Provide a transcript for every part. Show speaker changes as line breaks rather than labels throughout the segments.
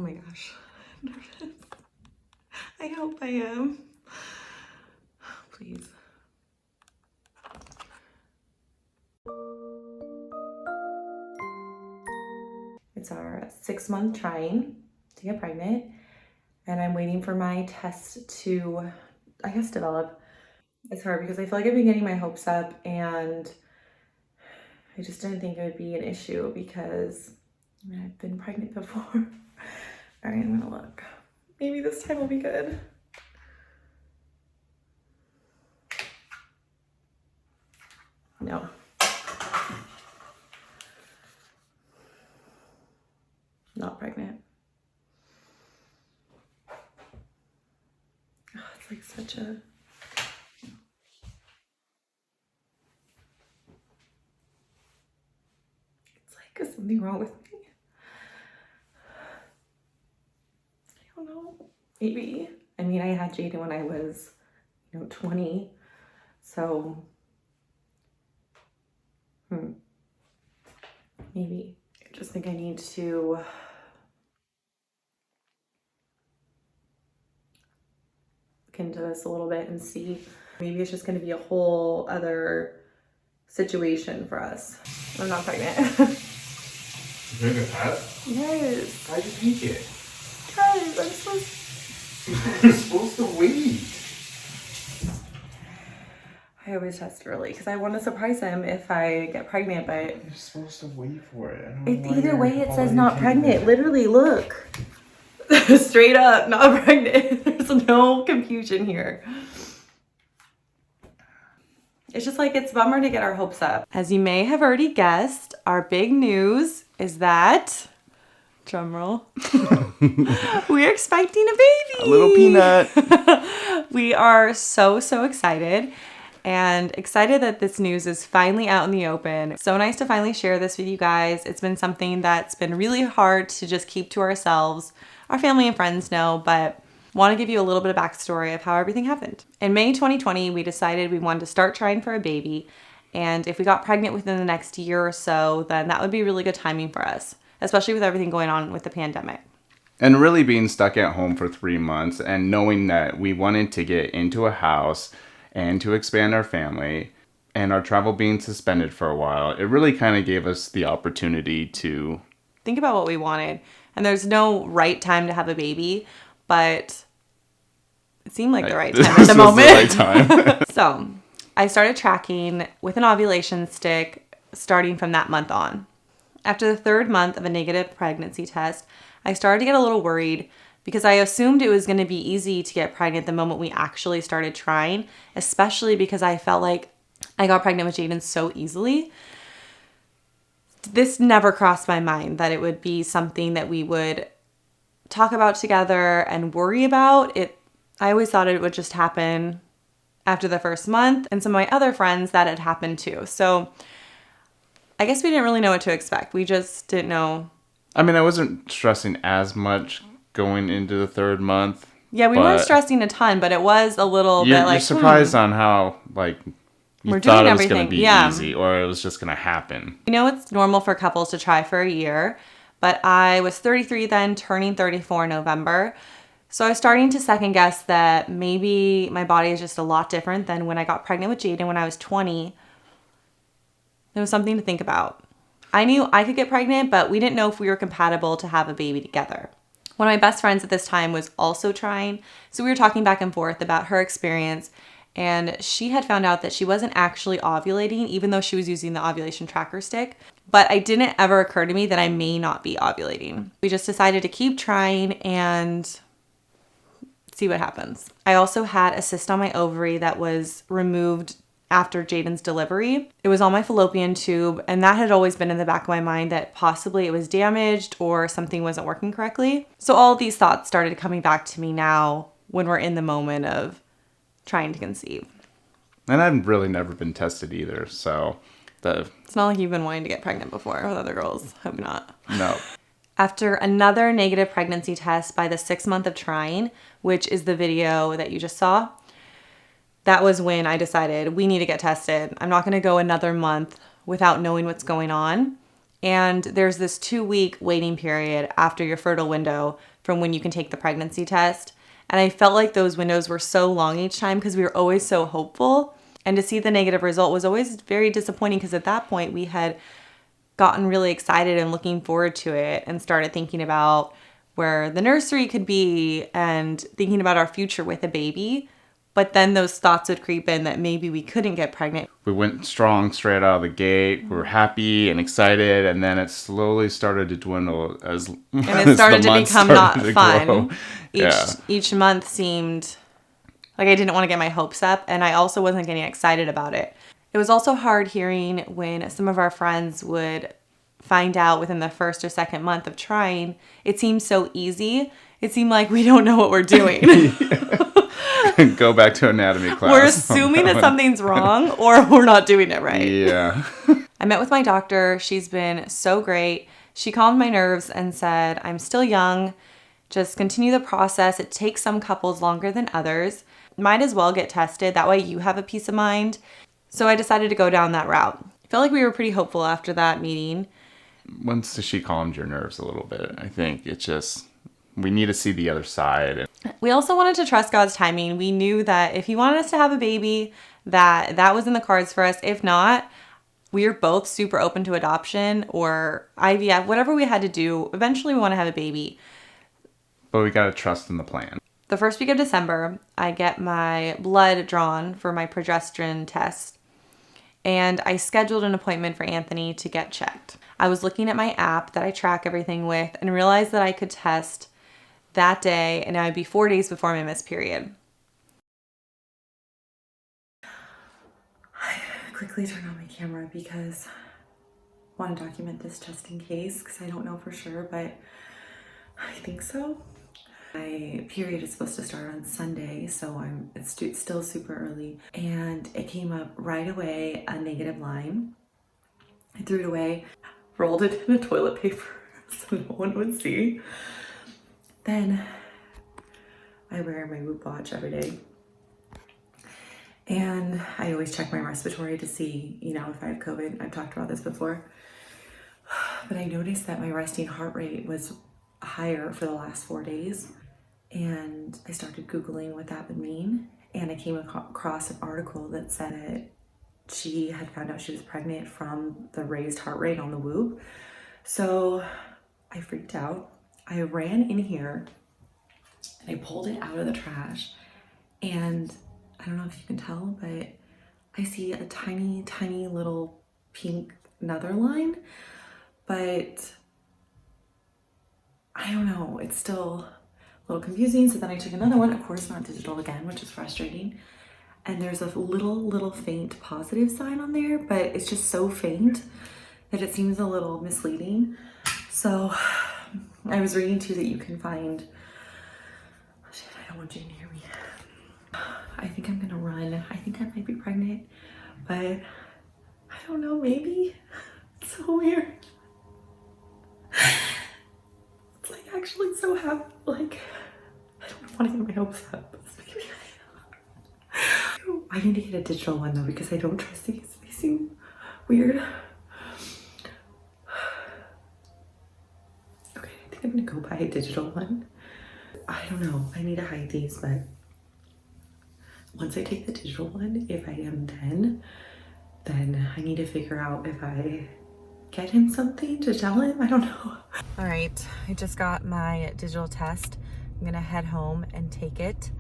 my gosh. I hope I am. Please. It's our 6-month trying to get pregnant, and I'm waiting for my test to, I guess, develop. It's hard because I feel like I've been getting my hopes up, and I just didn't think it would be an issue because I've been pregnant before. All right, I'm gonna look. Maybe this time will be good. No. Not pregnant. Oh, it's like such a... It's like, is something wrong with me? I don't know. Maybe. I mean, I had Jaden when I was, 20. So, maybe. I just think I need to look into this a little bit and see. Maybe it's just going to be a whole other situation for us. I'm not pregnant.
You're doing a test?
Yes.
Why'd you take it?
Because I'm supposed
You're supposed to wait.
I always test early because I want to surprise him if I get pregnant, but
You're supposed to wait for it. I don't know why
either way it says
you
not
can't
pregnant.
wait.
Literally, look. Straight up, not pregnant. There's no confusion here. It's just like, it's a bummer to get our hopes up. As you may have already guessed, our big news is that, drumroll, we're expecting a baby.
A little peanut.
We are so excited. And excited that this news is finally out in the open. So nice to finally share this with you guys. It's been something that's been really hard to just keep to ourselves. Our family and friends know, but want to give you a little bit of backstory of how everything happened. In May 2020, we decided we wanted to start trying for a baby. And if we got pregnant within the next year or so, then that would be really good timing for us, especially with everything going on with the pandemic.
And really being stuck at home for 3 months and knowing that we wanted to get into a house and to expand our family, and our travel being suspended for a while, it really kind of gave us the opportunity to
think about what we wanted. And there's no right time to have a baby, but it seemed like the right time at the moment.
This was the right time.
So I started tracking with an ovulation stick starting from that month on. After the 3rd month of a negative pregnancy test, I started to get a little worried because I assumed it was going to be easy to get pregnant the moment we actually started trying, especially because I felt like I got pregnant with Jaden so easily. This never crossed my mind that it would be something that we would talk about together and worry about. I always thought it would just happen after the 1st month, and some of my other friends that had happened too. So I guess we didn't really know what to expect. We just didn't know.
I mean, I wasn't stressing as much going into the 3rd month.
Yeah, we weren't stressing a ton, but it was a little bit like,
you're surprised on how, you thought it was going to be easy, or it was just going to happen.
It's normal for couples to try for a year, but I was 33 then, turning 34 in November. So I was starting to second guess that maybe my body is just a lot different than when I got pregnant with Jaden when I was 20. It was something to think about. I knew I could get pregnant, but we didn't know if we were compatible to have a baby together. One of my best friends at this time was also trying, so we were talking back and forth about her experience, and she had found out that she wasn't actually ovulating, even though she was using the ovulation tracker stick. But it didn't ever occur to me that I may not be ovulating. We just decided to keep trying and see what happens. I also had a cyst on my ovary that was removed after Jaden's delivery. It was on my fallopian tube, and that had always been in the back of my mind that possibly it was damaged or something wasn't working correctly. So all of these thoughts started coming back to me now when we're in the moment of trying to conceive.
And I've really never been tested either, so
it's not like you've been wanting to get pregnant before with other girls. Hope not.
No.
After another negative pregnancy test by the 6th month of trying, which is the video that you just saw, that was when I decided we need to get tested. I'm not going to go another month without knowing what's going on. And there's this 2-week waiting period after your fertile window from when you can take the pregnancy test. And I felt like those windows were so long each time because we were always so hopeful. And to see the negative result was always very disappointing because at that point we had gotten really excited and looking forward to it and started thinking about where the nursery could be and thinking about our future with a baby. But then those thoughts would creep in that maybe we couldn't get pregnant.
We went strong straight out of the gate. We were happy and excited, and then it slowly started to dwindle as
And it started to become not fun.
Yeah.
Each month seemed like I didn't want to get my hopes up, and I also wasn't getting excited about it. It was also hard hearing when some of our friends would find out within the first or second month of trying. It seemed so easy. It seemed like we don't know what we're doing.
Go back to anatomy class.
We're assuming that something's wrong or we're not doing it right.
Yeah.
I met with my doctor. She's been so great. She calmed my nerves and said, I'm still young. Just continue the process. It takes some couples longer than others. Might as well get tested. That way you have a peace of mind. So I decided to go down that route. I felt like we were pretty hopeful after that meeting.
Once she calmed your nerves a little bit, I think it's just, we need to see the other side.
We also wanted to trust God's timing. We knew that if he wanted us to have a baby, that was in the cards for us. If not, we were both super open to adoption or IVF, whatever we had to do. Eventually we want to have a baby.
But we got to trust in the plan.
The first week of December, I get my blood drawn for my progesterone test. And I scheduled an appointment for Anthony to get checked. I was looking at my app that I track everything with and realized that I could test that day, and it would be 4 days before my missed period. I quickly turned on my camera because I want to document this just in case, because I don't know for sure, but I think so. My period is supposed to start on Sunday, so it's still super early. And it came up right away, a negative line. I threw it away, rolled it in a toilet paper so no one would see. Then I wear my Whoop watch every day. And I always check my respiratory to see, if I have COVID. I've talked about this before. But I noticed that my resting heart rate was higher for the last 4 days. And I started Googling what that would mean. And I came across an article that said that she had found out she was pregnant from the raised heart rate on the Whoop. So I freaked out. I ran in here and I pulled it out of the trash. And I don't know if you can tell, but I see a tiny, tiny little pink nether line. But I don't know, it's still a little confusing. So then I took another one, of course not digital again, which is frustrating. And there's a little faint positive sign on there, but it's just so faint that it seems a little misleading. So I was reading too that you can find, shit, I don't want Jane to hear me. I think I'm gonna run. I think I might be pregnant, but I don't know, maybe. It's so weird. It's like actually so happy, like, I don't want to get my hopes up. I need to get a digital one though because I don't trust these. They seem weird. Okay, I think I'm gonna go buy a digital one. I don't know, I need to hide these, but once I take the digital one, if I am then I need to figure out if I get him something to tell him. I don't know. All right, I just got my digital test. I'm gonna head home and take it.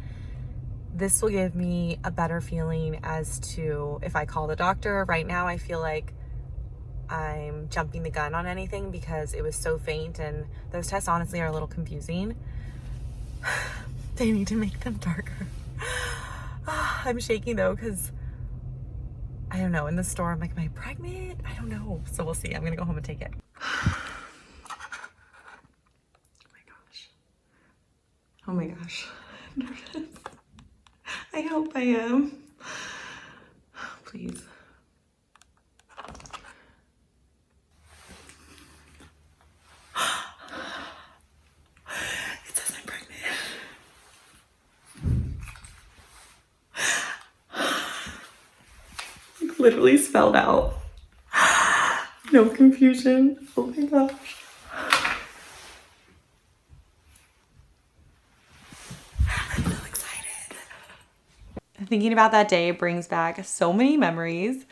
This will give me a better feeling as to if I call the doctor. Right now, I feel like I'm jumping the gun on anything because it was so faint, and those tests honestly are a little confusing. They need to make them darker. I'm shaking though because I don't know, in the store I'm like, am I pregnant? I don't know. So we'll see. I'm gonna go home and take it. Oh my gosh. I'm nervous. I hope I am. Please. It says I'm pregnant. Like literally spelled out. No confusion. Oh my gosh. Thinking about that day brings back so many memories,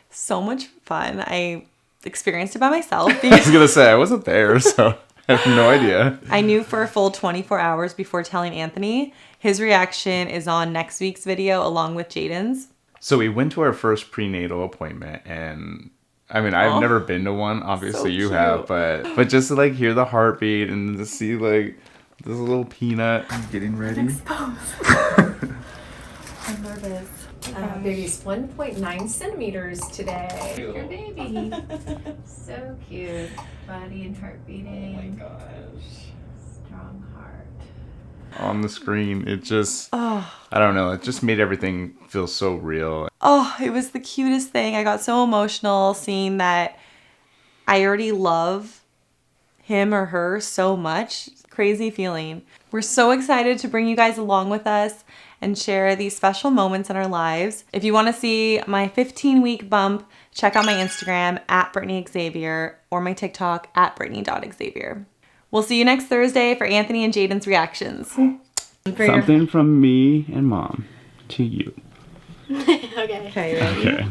so much fun. I experienced it by myself
I was
because
gonna say I wasn't there, so I have no idea.
I knew for a full 24 hours before telling Anthony. His reaction is on next week's video along with Jaden's.
So we went to our first prenatal appointment, and I mean, I've never been to one. Obviously,
So
you
cute.
have, but just to like hear the heartbeat and to see like this little peanut getting ready.
I'm nervous.
Baby's 1.9 centimeters today. Your baby. So cute. Body and heart beating.
Oh my gosh.
Strong heart.
On the screen, it just, I don't know, it just made everything feel so real.
Oh, it was the cutest thing. I got so emotional seeing that I already love him or her so much. Crazy feeling. We're so excited to bring you guys along with us and share these special moments in our lives. If you want to see my 15-week bump, check out my Instagram at Brittany Xavier or my TikTok at Brittany.Xavier. We'll see you next Thursday for Anthony and Jaden's reactions.
Something from me and Mom to you.
Okay.
Okay, ready?
Okay.